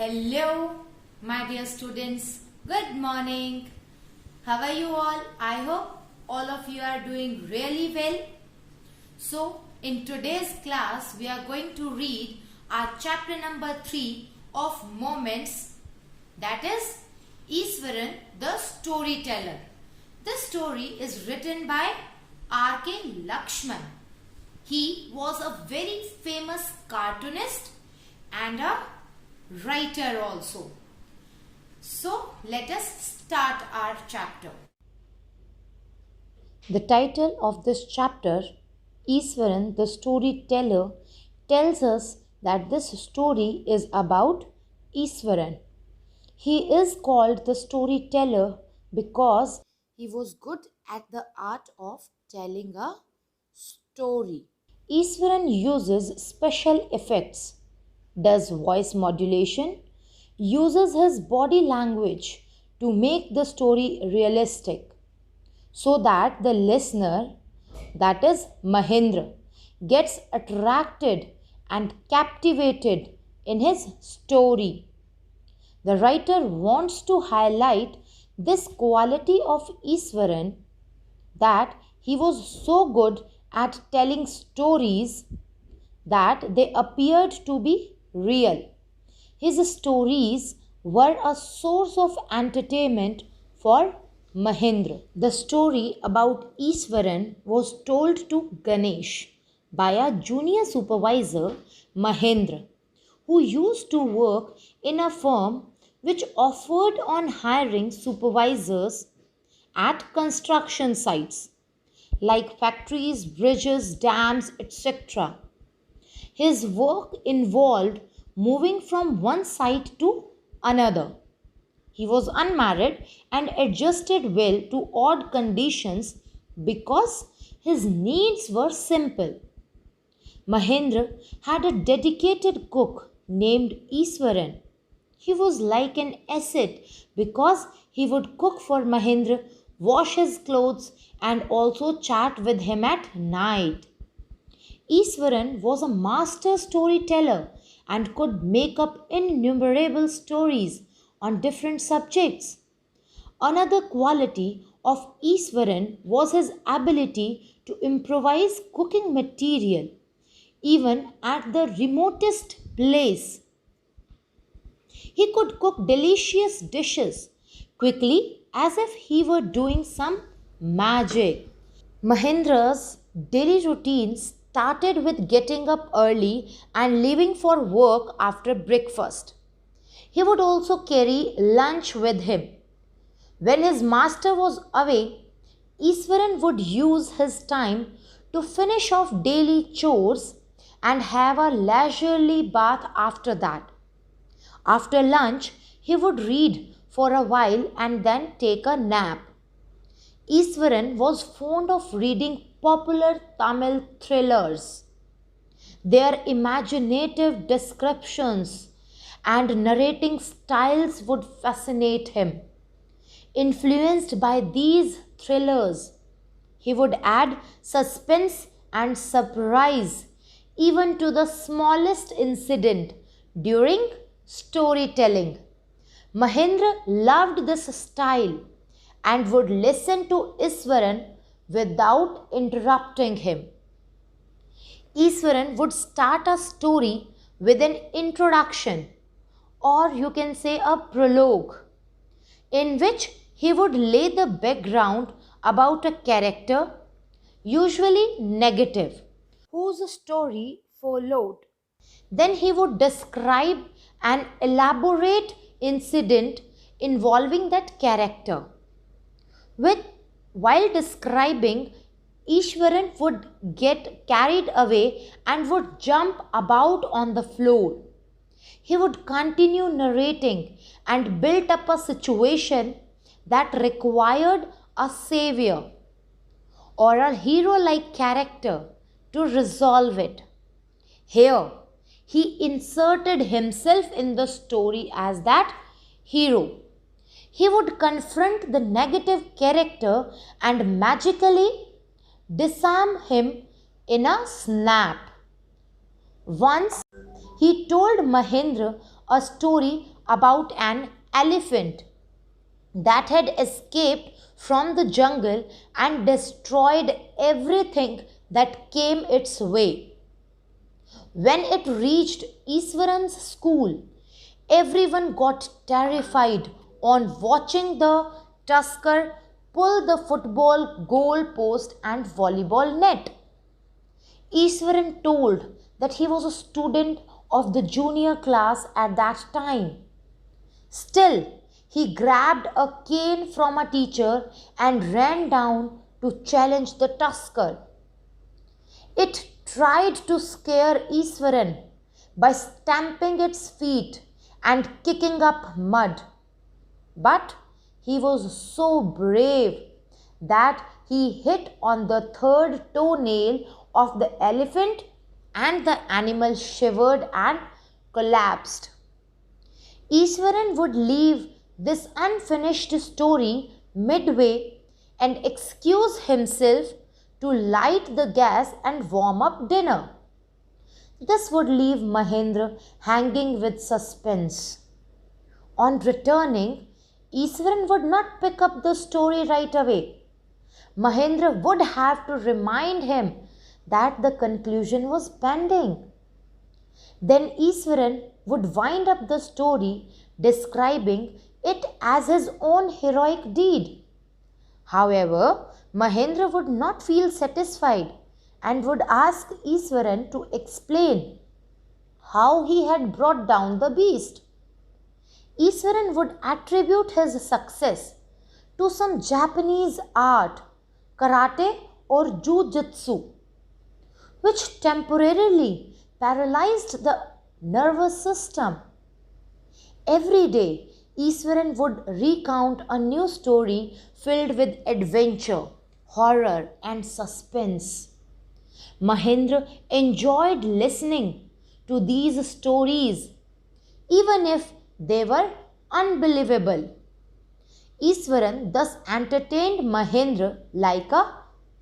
Hello, my dear students. Good morning. How are you all? I hope all of you are doing really well. So, in today's class, we are going to read our chapter number 3 of Moments, that is Iswaran the Storyteller. The story is written by R.K. Lakshman. He was a very famous cartoonist and a writer also. So let us start our chapter. The title of this chapter, Iswaran the Storyteller, tells us that this story is about Iswaran. He is called the storyteller because he was good at the art of telling a story. Iswaran uses special effects, does voice modulation, uses his body language to make the story realistic so that the listener, that is Mahendra, gets attracted and captivated in his story. The writer wants to highlight this quality of Iswaran, that he was so good at telling stories that they appeared to be real. His stories were a source of entertainment for Mahendra. The story about Iswaran was told to Ganesh by a junior supervisor, Mahendra, who used to work in a firm which offered on hiring supervisors at construction sites like factories, bridges, dams, etc. His work involved moving from one site to another. He was unmarried and adjusted well to odd conditions because his needs were simple. Mahendra had a dedicated cook named Iswaran. He was like an asset because he would cook for Mahendra, wash his clothes, and also chat with him at night. Iswaran was a master storyteller and could make up innumerable stories on different subjects. Another quality of Iswaran was his ability to improvise cooking material, even at the remotest place. He could cook delicious dishes quickly as if he were doing some magic. Mahendra's daily routine started with getting up early and leaving for work after breakfast. He would also carry lunch with him. When his master was away, Iswaran would use his time to finish off daily chores and have a leisurely bath after that. After lunch, he would read for a while and then take a nap. Iswaran was fond of reading popular Tamil thrillers. Their imaginative descriptions and narrating styles would fascinate him. Influenced by these thrillers, he would add suspense and surprise even to the smallest incident during storytelling. Mahendra loved this style and would listen to Iswaran without interrupting him. Iswaran would start a story with an introduction, or you can say a prologue, in which he would lay the background about a character, usually negative, whose story followed. Then he would describe an elaborate incident involving that character. While describing, Ishwaran would get carried away and would jump about on the floor. He would continue narrating and build up a situation that required a savior or a hero like character to resolve it. Here, he inserted himself in the story as that hero. He would confront the negative character and magically disarm him in a snap. Once he told Mahendra a story about an elephant that had escaped from the jungle and destroyed everything that came its way. When it reached Iswaran's school, everyone got terrified on watching the tusker pull the football goal post and volleyball net. Iswaran told that he was a student of the junior class at that time. Still, he grabbed a cane from a teacher and ran down to challenge the tusker. It tried to scare Iswaran by stamping its feet and kicking up mud. But he was so brave that he hit on the third toenail of the elephant and the animal shivered and collapsed. Iswaran would leave this unfinished story midway and excuse himself to light the gas and warm up dinner. This would leave Mahendra hanging with suspense. On returning, Iswaran would not pick up the story right away. Mahendra would have to remind him that the conclusion was pending. Then Iswaran would wind up the story describing it as his own heroic deed. However, Mahendra would not feel satisfied and would ask Iswaran to explain how he had brought down the beast. Iswaran would attribute his success to some Japanese art, karate or jujutsu, which temporarily paralyzed the nervous system. Every day, Iswaran would recount a new story filled with adventure, horror, and suspense. Mahendra enjoyed listening to these stories, even if they were unbelievable. Iswaran thus entertained Mahendra like a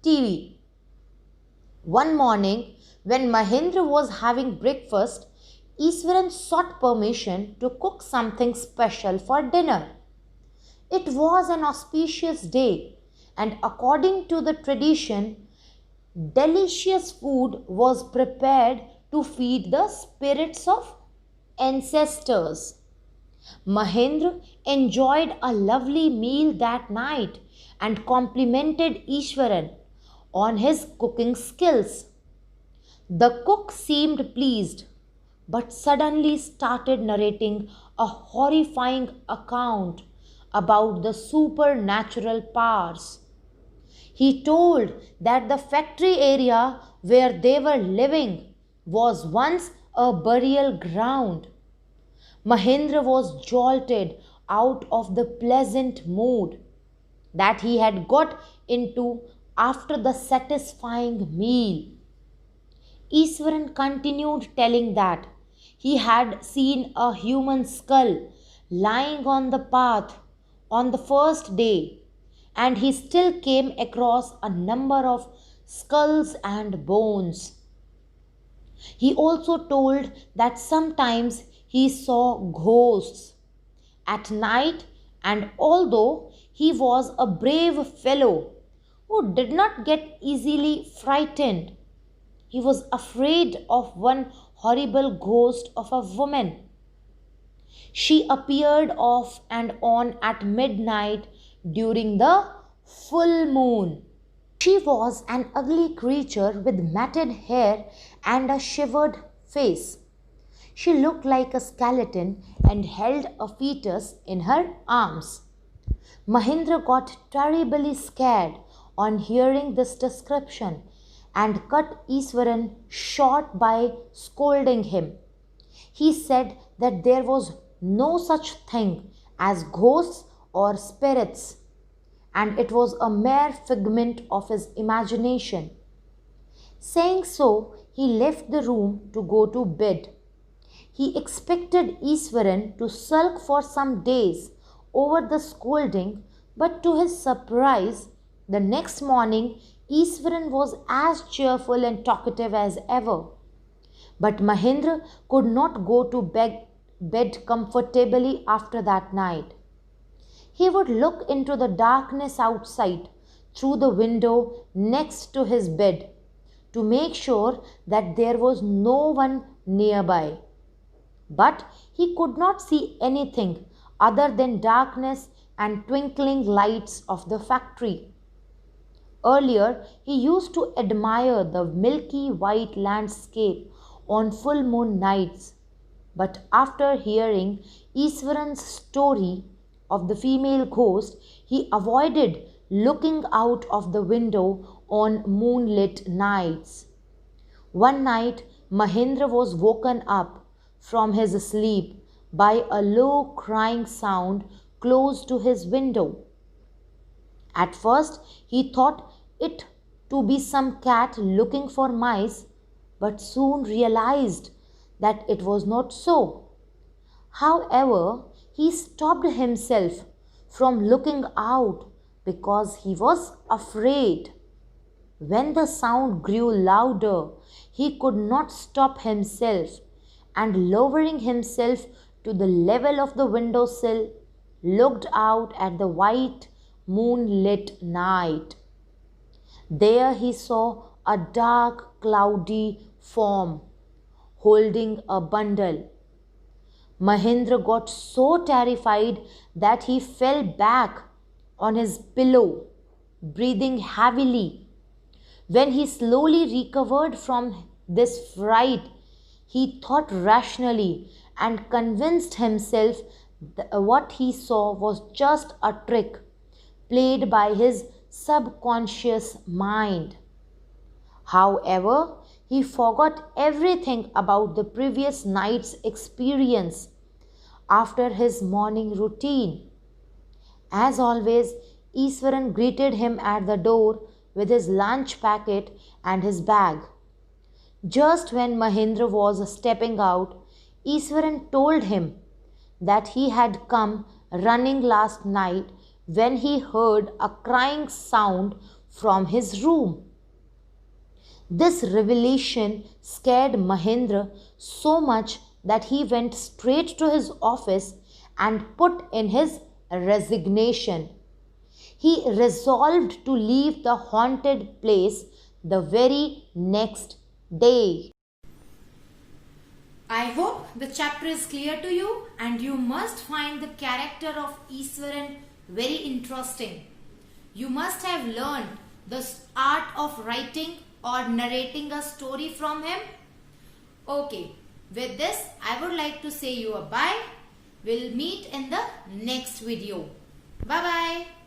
TV. One morning, when Mahendra was having breakfast, Iswaran sought permission to cook something special for dinner. It was an auspicious day, and according to the tradition, delicious food was prepared to feed the spirits of ancestors. Mahendra enjoyed a lovely meal that night and complimented Iswaran on his cooking skills. The cook seemed pleased, but suddenly started narrating a horrifying account about the supernatural powers. He told that the factory area where they were living was once a burial ground. Mahendra was jolted out of the pleasant mood that he had got into after the satisfying meal. Iswaran continued telling that he had seen a human skull lying on the path on the first day, and he still came across a number of skulls and bones. He also told that sometimes he saw ghosts at night, and although he was a brave fellow who did not get easily frightened, he was afraid of one horrible ghost of a woman. She appeared off and on at midnight during the full moon. She was an ugly creature with matted hair and a shivered face. She looked like a skeleton and held a fetus in her arms. Mahendra got terribly scared on hearing this description and cut Iswaran short by scolding him. He said that there was no such thing as ghosts or spirits, and it was a mere figment of his imagination. Saying so, he left the room to go to bed. He expected Iswaran to sulk for some days over the scolding, but to his surprise, the next morning Iswaran was as cheerful and talkative as ever. But Mahendra could not go to bed bed comfortably after that night. He would look into the darkness outside through the window next to his bed to make sure that there was no one nearby. But he could not see anything other than darkness and twinkling lights of the factory. Earlier, he used to admire the milky white landscape on full moon nights. But after hearing Iswaran's story of the female ghost, he avoided looking out of the window on moonlit nights. One night, Mahendra was woken up from his sleep by a low crying sound close to his window. At first, he thought it to be some cat looking for mice, but soon realized that it was not so. However, he stopped himself from looking out because he was afraid. When the sound grew louder, he could not stop himself and, lowering himself to the level of the windowsill, looked out at the white moonlit night. There he saw a dark, cloudy form holding a bundle. Mahendra got so terrified that he fell back on his pillow, breathing heavily. When he slowly recovered from this fright, he thought rationally and convinced himself that what he saw was just a trick played by his subconscious mind. However, he forgot everything about the previous night's experience after his morning routine. As always, Iswaran greeted him at the door with his lunch packet and his bag. Just when Mahendra was stepping out, Iswaran told him that he had come running last night when he heard a crying sound from his room. This revelation scared Mahendra so much that he went straight to his office and put in his resignation. He resolved to leave the haunted place the very next day. I hope the chapter is clear to you and you must find the character of Iswaran very interesting. You must have learned the art of writing or narrating a story from him. Okay, with this I would like to say you a bye. We'll meet in the next video. Bye bye.